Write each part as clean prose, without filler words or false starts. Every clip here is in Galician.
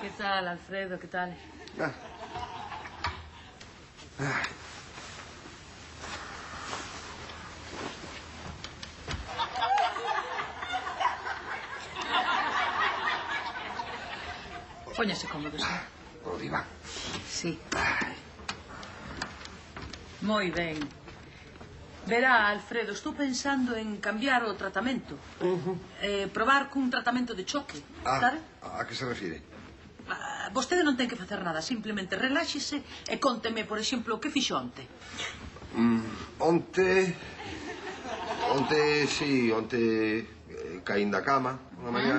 ¿Qué tal, Alfredo? ¿Qué tal? Póñase cómodo, sí. O diván. Sí. Moi ben. Verá, Alfredo, estou pensando en cambiar o tratamento. Probar cun tratamento de choque, sabe? A que se refire? Vostede non ten que facer nada, simplemente reláxese e cónteme, por exemplo, o que fixo onte. Onte caín da cama unha mañá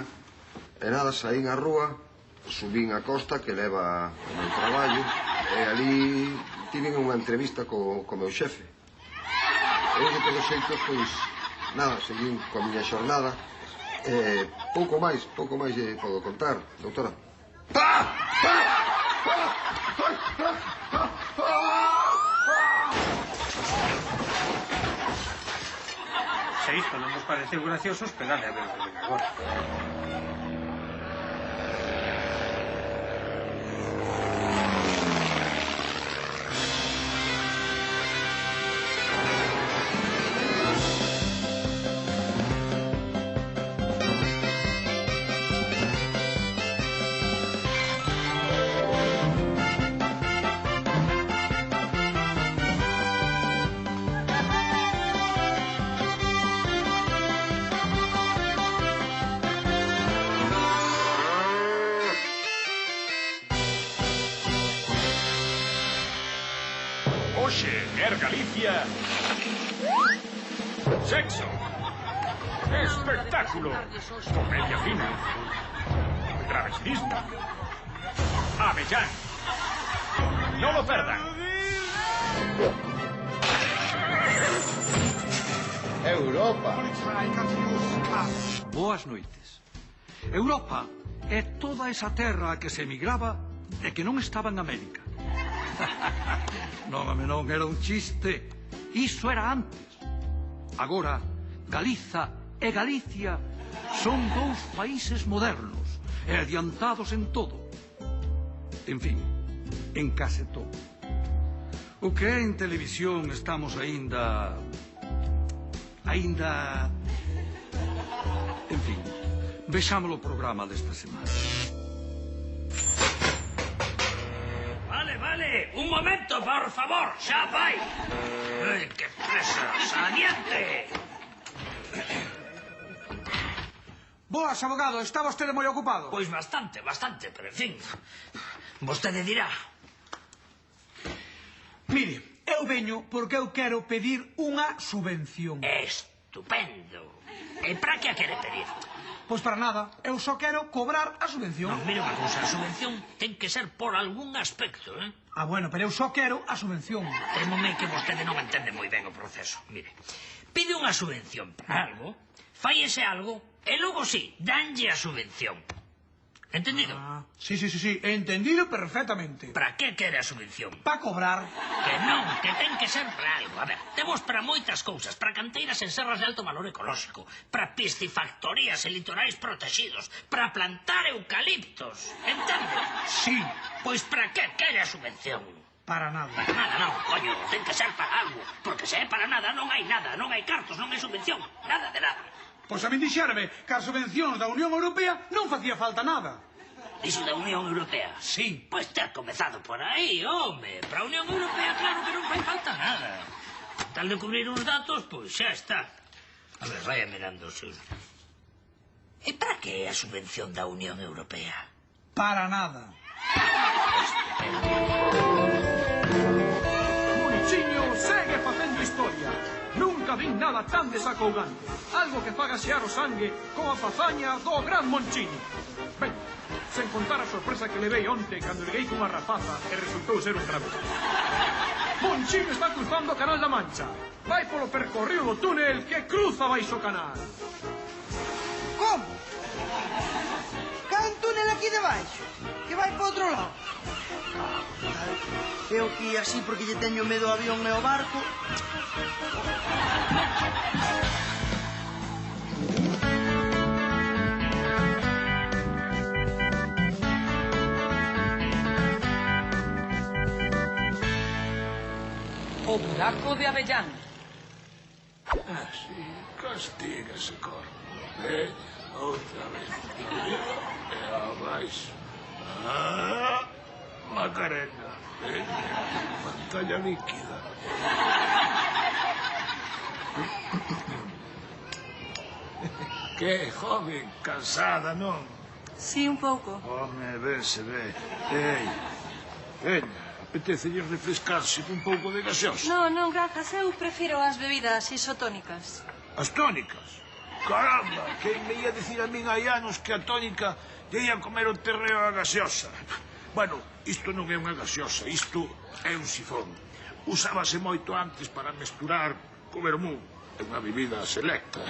e nada, saín á rúa, subín a costa que leva o meu traballo e ali tiven unha entrevista co meu xefe. E de todos xeitos, pois, nada, seguín coa miña xornada e pouco máis podo contar, doutora. Se isto non nos pareceu gracioso, esperade a ver o que ven agora. Hoxe, Air Galicia... Sexo. Espectáculo. Comedia fina. Travestismo. Avellán. Non lo perdan. Europa. Boas noites. Europa é toda esa terra a que se emigraba e que non estaba en América. Non, home, non, era un chiste. Iso era antes. Agora, Galiza e Galicia son dous países modernos e adiantados en todo. En fin, en case todo. O que é en televisión estamos aínda... En fin, vexámolo o programa desta semana. Vale, un momento, por favor, xa vai. Ai, que presa, saliente. Boas, abogado, está vostede moi ocupado? Pois bastante, pero en fin, vostede dirá. Mire, eu veño porque eu quero pedir unha subvención. Estupendo. E para que a quere pedir? Pois para nada, eu só quero cobrar a subvención. Non, mire unha cousa, a subvención ten que ser por algún aspecto, eh? Bueno, pero eu só quero a subvención. Témome que vostede non entende moi ben o proceso. Mire, pide unha subvención para algo, fai ese algo, e logo sí, danlle a subvención. Entendido? Sí, entendido perfectamente. Para que quere a subvención? Para cobrar. Que non, que ten que ser para algo. A ver, temos para moitas cousas, para canteiras en serras de alto valor ecolóxico, para piscifactorías e litorais protegidos, para plantar eucaliptos. Entende? Sí. Pois para que quere a subvención? Para nada. Para nada, non, coño, ten que ser para algo. Porque se é para nada, non hai nada, non hai cartos, non hai subvención, nada de nada. Pois a min dixérame que as subvencións da Unión Europea non facía falta nada. Dixo da Unión Europea? Sí. Pois ter comezado por aí, home. Para a Unión Europea claro que non fai falta nada. Tal de cubrir uns datos, pois xa está. A ver, vaya mirando o seu. E para que é a subvención da Unión Europea? Para nada. Monchiño segue facendo historia. Nunca vi nada tan desacougante. Algo que faga xear o sangue como a fazaña do gran Monchiño. Ben, sen contar a sorpresa que levei onte cando erguei cunha rapaza e resultou ser un travesti. Monchiño está cruzando o Canal da Mancha. Vai polo percorrido do túnel que cruza baixo o canal. Como? Cá un túnel aquí debaixo, que vai para outro lado. Eu que así porque lle teño medo ao avión e ao barco. O buraco de Avellán. Sí, castígase, corpo. Outra vez. E abaixo. Macarena. Pantalla líquida. Que, joven, cansada, non? Sí, un pouco. Home, ben se ve. Ei, veña, apetece refrescarse con un pouco de gaseosa. Non, grazas, eu prefiro as bebidas isotónicas. As tónicas? Caramba, quen me ia dicir a min hai anos que a tónica lle ia comer o terreo a gaseosa. Bueno, isto non é unha gaseosa, isto é un sifón. Usábase moito antes para mesturar co vermú. É unha bebida selecta.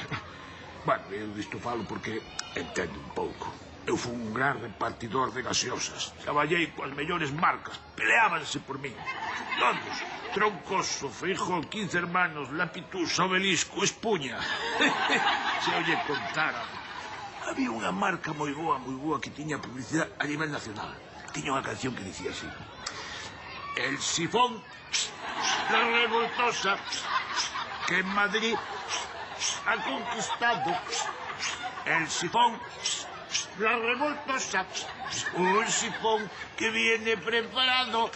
Bueno, eu disto falo porque entendo un pouco. Eu fui un gran repartidor de gaseosas. Traballei coas mellores marcas. Peleábanse por min. Todos. Troncoso, Feijó, 15 Hermanos, Lapitús, Obelisco, Espuña. Se eu lle contara. Había unha marca moi boa que tiña publicidade a nivel nacional. Tiña unha canción que dicía así. El sifón, la revoltosa, que en Madrid ha conquistado. El sifón, la revoltosa, un sifón que viene preparado.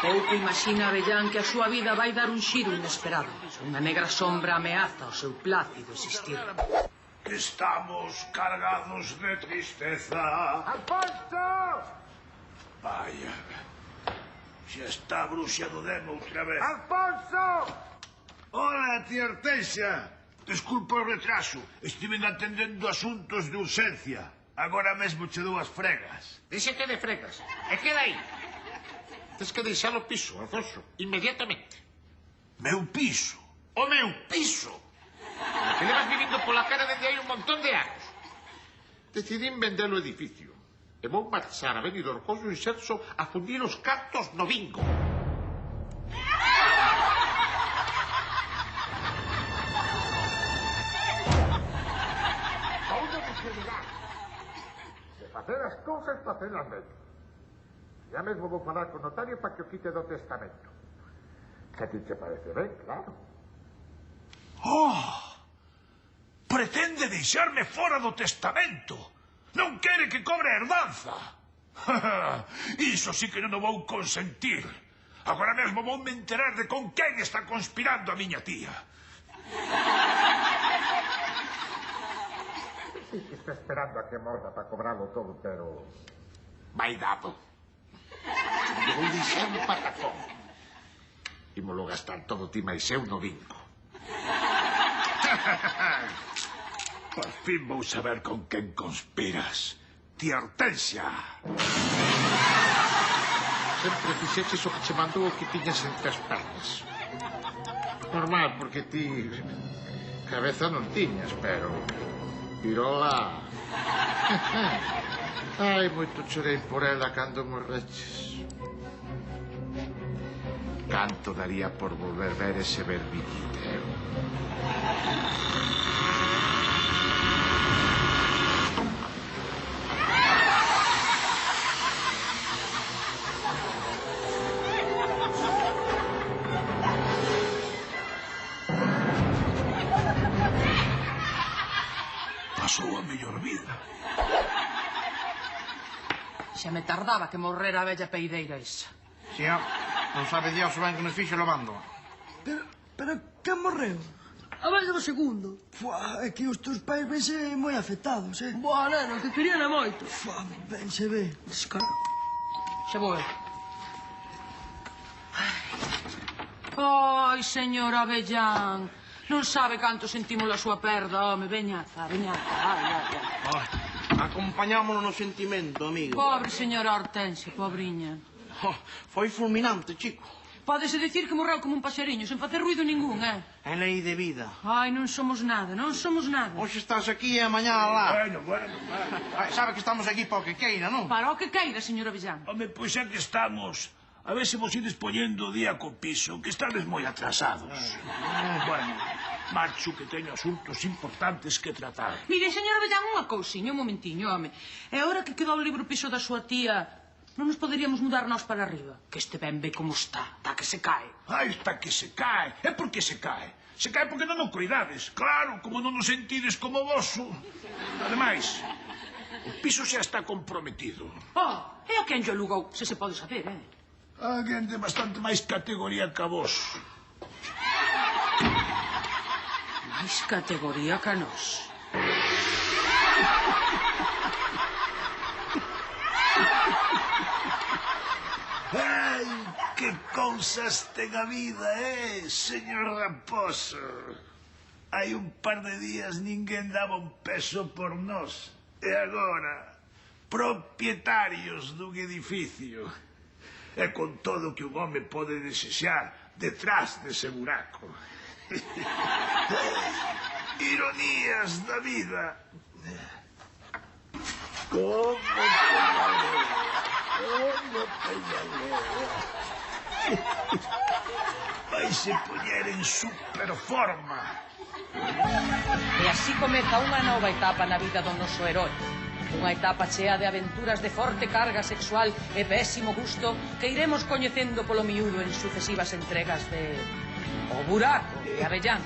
Pouco imagina Avellán que a súa vida vai dar un xiro inesperado. Unha negra sombra ameaza o seu plácido existir. Estamos cargados de tristeza. ¡Alfonso! Vaya, xa está a bruxa do demo outra vez. ¡Alfonso! Hola, tía Hortensia. Desculpa o retraso. Estiven atendendo asuntos de urxencia. Agora mesmo che dou as fregas. Díxete de fregas. E queda aí. Tens que deixar o piso, Alfonso, inmediatamente. Meu piso? O meu piso? Que levas vivindo pola cara desde hai un montón de anos. Decidín vender o edificio. E vou marchar a Benidorm con un xerso a fundir os cartos no bingo. Facer as cousas, facelas ben. Ya mesmo vou falar con notario para que o quite do testamento. Se a ti te parece ben, claro. ¡Oh! Pretende deixarme fora do testamento. Non quere que cobre a herdanza. Iso sí que non o vou consentir. Agora mesmo vou me enterar de con quen está conspirando a miña tía. Sí que está esperando a que morda para cobrarlo todo, pero... vai dado. Eu vou deixar un patacón. Ímolo gastar todo ti máis eu no bingo. Por fin vou saber con quen conspiras. Tía Hortensia. Sempre fixeches o que che mandou o que tiñas entre as pernas. Normal, porque ti... cabeza non tiñas, pero... pirola... Ai, moito chorei por ela cando morreches. Canto daría por volver ver ese verbiquiteo. Pasou a mellor vida. Xa me tardaba que morrera a bella peideira esa. Si, non sabe Dios o ben que nos fixo levando. Pero que morreu? A bella do segundo. Fua, é que os teus pais vense moi afectados, eh? Boa, neno, que querían a moito. Fua, ben se ve. Descara. Xa vou eu. Ai, señor Avellán. Non sabe canto sentimos a súa perda, home. Veñaza, veñaza. Ai. Acompañámonos no sentimento, amigo. Pobre señora Hortensia, pobriña. Foi fulminante, chico. Pódese dicir que morreu como un paxariño, sen facer ruido ningún, eh? É lei de vida. Ai, non somos nada, non somos nada. Hoxe estás aquí e mañá lá. Bueno. Sabe que estamos aquí para o que queira, non? Para o que queira, señor Avellán. Home, pois xa que estamos... A ver se vos ides poñendo o día co piso, que estades moi atrasados. Bueno, marcho que teño asuntos importantes que tratar. Mire, señor Avellán, unha cousiña, un momentiño, home. É hora que quedou o libro piso da súa tía Non nos poderíamos mudar nós para arriba? Que este ben ve como está que se cae. Está que se cae. É porque se cae. Se cae porque non o cuidades. Claro, como non o sentides como vosso. Ademais, o piso xa está comprometido. E a quen lle alugou? Se pode saber, Alguén de bastante máis categoría que a vos. Máis categoría que a nós. Ai, que cousas ten a vida, señor Raposo? Hai un par de días ninguén daba un peso por nós. E agora, propietarios dun edificio. E con todo o que un home pode desexar detrás dese buraco. Ironías da vida. Como vai se poñer en superforma. E así comeza unha nova etapa na vida do noso herói. Unha etapa chea de aventuras de forte carga sexual e pésimo gusto que iremos coñecendo polo miúdo en sucesivas entregas de O Buraco de Avellán.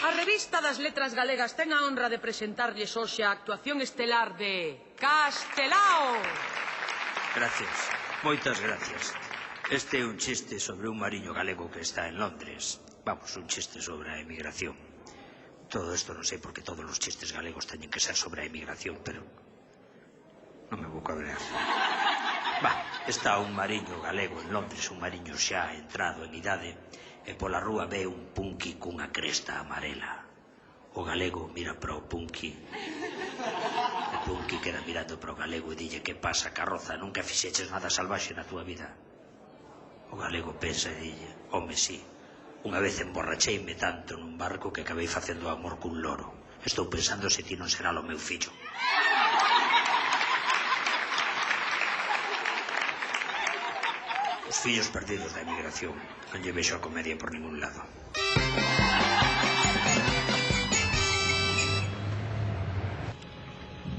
A Revista das Letras Galegas ten a honra de presentarlles hoxe a actuación estelar de Castelao. Gracias, moitas gracias. Este é un chiste sobre un mariño galego que está en Londres. Vamos, un chiste sobre a emigración. Todo isto non sei porque todos os chistes galegos teñen que ser sobre a emigración, pero non me vou cabrear. Está un mariño galego en Londres, un mariño xa entrado en idade, e pola rúa ve un punky cunha cresta amarela. O galego mira para o punky. O punky queda mirando para o galego e dille: que pasa, carroza, nunca fixeches nada salvaxe na túa vida? O galego pensa e dille: home, sí, unha vez emborracheime tanto nun barco que acabei facendo amor cun loro. Estou pensando se ti non será o meu fillo. Os fillos perdidos da emigración. Non lle vexo a comedia por ningún lado.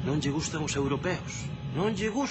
Non lle gustan os europeos. Non lle gustan.